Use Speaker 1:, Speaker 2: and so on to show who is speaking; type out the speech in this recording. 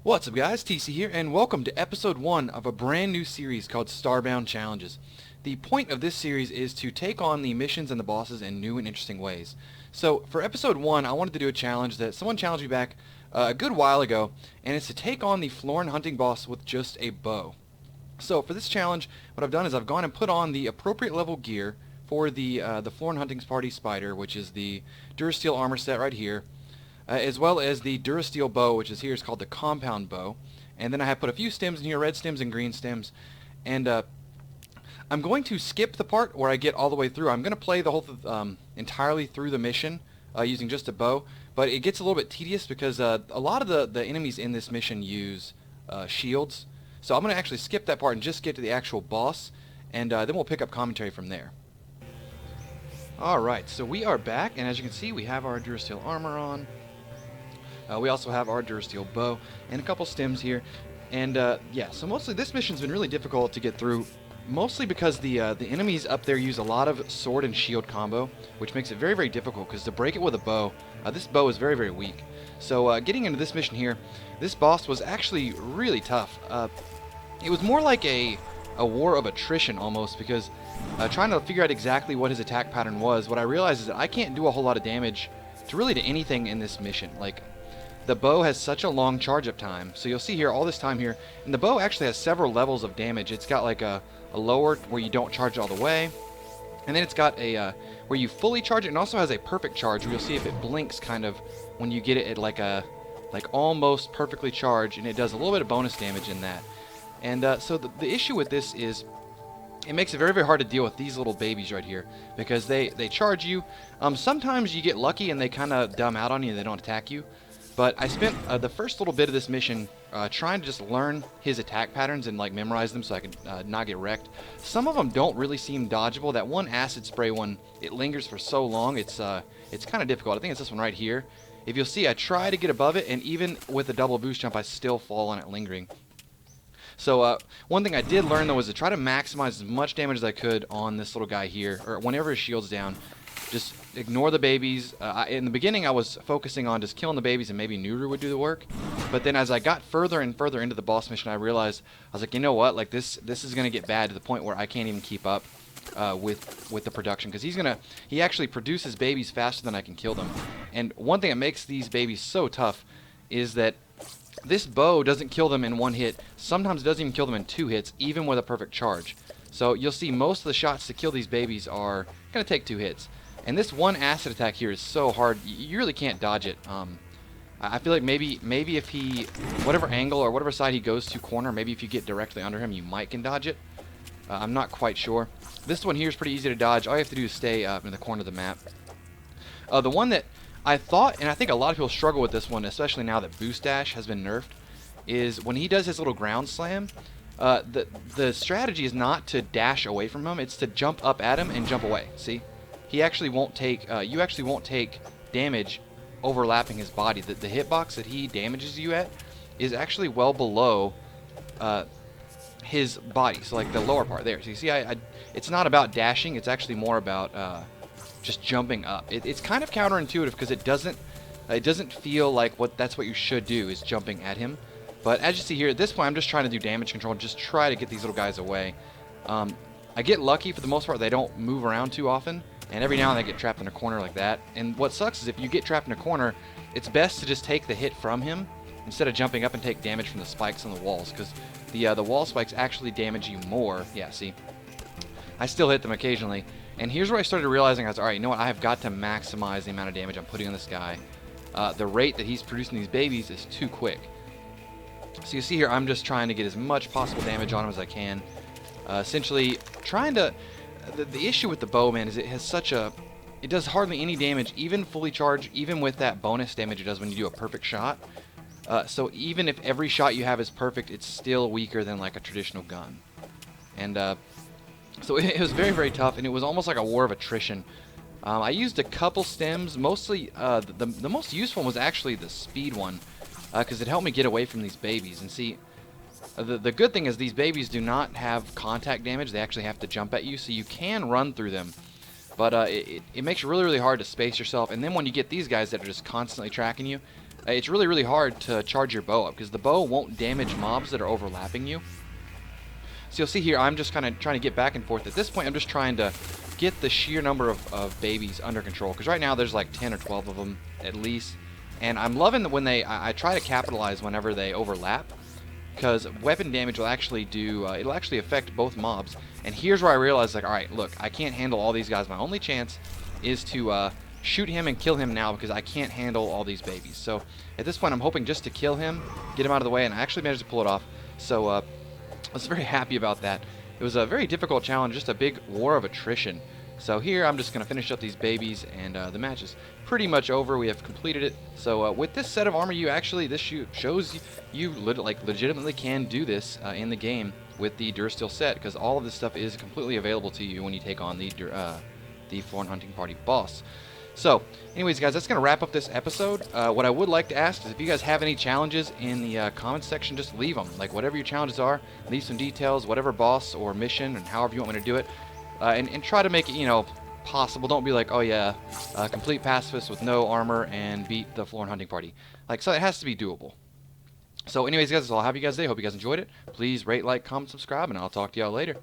Speaker 1: What's up guys, TC here, and welcome to episode 1 of a brand new series called Starbound Challenges. The point of this series is to take on the missions and the bosses in new and interesting ways. So for episode 1, I wanted to do a challenge that someone challenged me back a good while ago, and it's to take on the Floran hunting boss with just a bow. So for this challenge, what I've done is I've gone and put on the appropriate level gear for the Floran Hunting Party Spider, which is the Durasteel armor set right here. As well as the Durasteel bow, which is here, is called the compound bow. And then I have put a few stems in here, red stems and green stems. And I'm going to skip the part where I get all the way through. I'm going to play the whole entirely through the mission using just a bow. But it gets a little bit tedious because a lot of the enemies in this mission use shields. So I'm going to actually skip that part and just get to the actual boss. And then we'll pick up commentary from there. Alright, so we are back. And as you can see, we have our Durasteel armor on. We also have our Durasteel bow and a couple stems here, and yeah, so mostly this mission's been really difficult to get through, mostly because the enemies up there use a lot of sword and shield combo, which makes it very, very difficult, because to break it with a bow, this bow is very, very weak. So getting into this mission here, this boss was actually really tough. It was more like a war of attrition almost, because trying to figure out exactly what his attack pattern was, what I realized is that I can't do a whole lot of damage to anything in this mission. Like, the bow has such a long charge-up time, so you'll see here all this time here, and the bow actually has several levels of damage. It's got like a lower where you don't charge it all the way, and then it's got a where you fully charge it, and also has a perfect charge where you'll see if it blinks kind of when you get it at like almost perfectly charged, and it does a little bit of bonus damage in that. And so the issue with this is it makes it very, very hard to deal with these little babies right here, because they charge you. Sometimes you get lucky and they kind of dumb out on you and they don't attack you. But I spent the first little bit of this mission trying to just learn his attack patterns and like memorize them so I could not get wrecked. Some of them don't really seem dodgeable. That one acid spray one, it lingers for so long, it's kind of difficult. I think it's this one right here. If you'll see, I try to get above it, and even with a double boost jump, I still fall on it lingering. So one thing I did learn though was to try to maximize as much damage as I could on this little guy here, or whenever his shield's down. Just ignore the babies. In the beginning I was focusing on just killing the babies and maybe Nuru would do the work. But then as I got further and further into the boss mission, I realized, I was like, you know what, like this is going to get bad to the point where I can't even keep up with the production. Because he actually produces babies faster than I can kill them. And one thing that makes these babies so tough is that this bow doesn't kill them in one hit. Sometimes it doesn't even kill them in 2 hits, even with a perfect charge. So you'll see most of the shots to kill these babies are going to take 2 hits. And this one acid attack here is so hard, you really can't dodge it. I feel like maybe if he, whatever angle or whatever side he goes to corner, maybe if you get directly under him, you might can dodge it. I'm not quite sure. This one here is pretty easy to dodge. All you have to do is stay in the corner of the map. The one that I thought, and I think a lot of people struggle with this one, especially now that Boost Dash has been nerfed, is when he does his little ground slam, the strategy is not to dash away from him, it's to jump up at him and jump away. See? He actually won't take, you actually won't take damage overlapping his body. The hitbox that he damages you at is actually well below his body. So like the lower part there. So you see, it's not about dashing. It's actually more about just jumping up. It's kind of counterintuitive because it doesn't feel like that's what you should do, is jumping at him. But as you see here, at this point, I'm just trying to do damage control and just try to get these little guys away. I get lucky for the most part. They don't move around too often. And every now and then I get trapped in a corner like that. And what sucks is if you get trapped in a corner, it's best to just take the hit from him instead of jumping up and take damage from the spikes on the walls, because the wall spikes actually damage you more. Yeah, see? I still hit them occasionally. And here's where I started realizing, I was, alright, you know what? I have got to maximize the amount of damage I'm putting on this guy. The rate that he's producing these babies is too quick. So you see here, I'm just trying to get as much possible damage on him as I can. Essentially, trying to... The issue with the bow, man, is it has it does hardly any damage, even fully charged, even with that bonus damage it does when you do a perfect shot. So even if every shot you have is perfect, it's still weaker than like a traditional gun. And so it was very, very tough, and it was almost like a war of attrition. I used a couple stems. Mostly, the most useful one was actually the speed one, because it helped me get away from these babies. And see, the good thing is these babies do not have contact damage. They actually have to jump at you, so you can run through them. But it makes it really, really hard to space yourself. And then when you get these guys that are just constantly tracking you, it's really, really hard to charge your bow up because the bow won't damage mobs that are overlapping you. So you'll see here, I'm just kind of trying to get back and forth. At this point, I'm just trying to get the sheer number of babies under control. Because right now, there's like 10 or 12 of them at least. And I'm loving that when I try to capitalize whenever they overlap. Because weapon damage will actually it'll actually affect both mobs. And here's where I realized, like, alright, look, I can't handle all these guys. My only chance is to shoot him and kill him now because I can't handle all these babies. So at this point, I'm hoping just to kill him, get him out of the way, and I actually managed to pull it off. So I was very happy about that. It was a very difficult challenge, just a big war of attrition. So here I'm just going to finish up these babies, and the match is pretty much over. We have completed it. So with this set of armor, this shows you legitimately can do this in the game with the Durasteel set, because all of this stuff is completely available to you when you take on the Floran Hunting Party boss. So, anyways, guys, that's going to wrap up this episode. What I would like to ask is if you guys have any challenges in the comments section, just leave them. Like, whatever your challenges are, leave some details, whatever boss or mission, and however you want me to do it. And try to make it, you know, possible. Don't be like, oh yeah, complete pacifist with no armor and beat the Floran Hunting Party. Like, so it has to be doable. So, anyways, guys, that's all I have you guys today. Hope you guys enjoyed it. Please rate, like, comment, subscribe, and I'll talk to y'all later.